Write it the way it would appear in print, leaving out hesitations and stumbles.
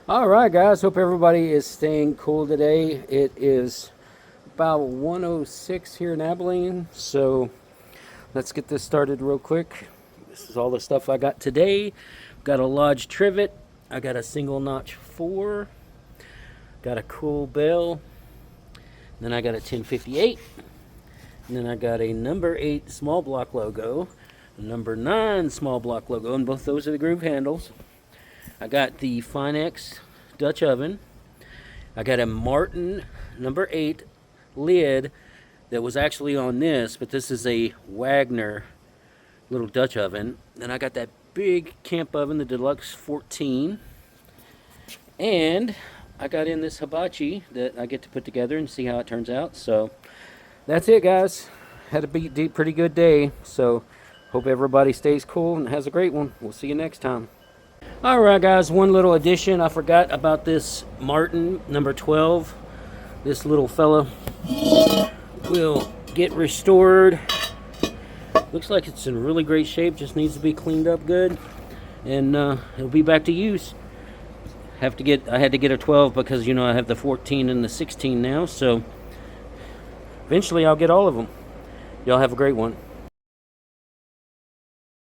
All right, guys. Hope everybody is staying cool today. It is about 1:06 here in Abilene, so let's get this started real quick. This is all the stuff I got today. Got a Lodge trivet. I got a single notch 4. Got a cool bell. Then I got a 1058. And then I got a number 8 small block logo, a number 9 small block logo, and both those are the groove handles. I got the Finex Dutch oven. I got a Martin number 8 lid that was actually on this, but this is a Wagner little Dutch oven. Then I got that big camp oven, the Deluxe 14. And I got in this hibachi that I get to put together and see how it turns out. So that's it, guys. Had a pretty good day. So hope everybody stays cool and has a great one. We'll see you next time. All right, guys, one little addition. I forgot about this Martin number 12. This little fella will get restored. Looks like it's in really great shape. Just needs to be cleaned up good, and it'll be back to use. I had to get a 12 because, you know, I have the 14 and the 16 now. So eventually I'll get all of them. Y'all have a great one.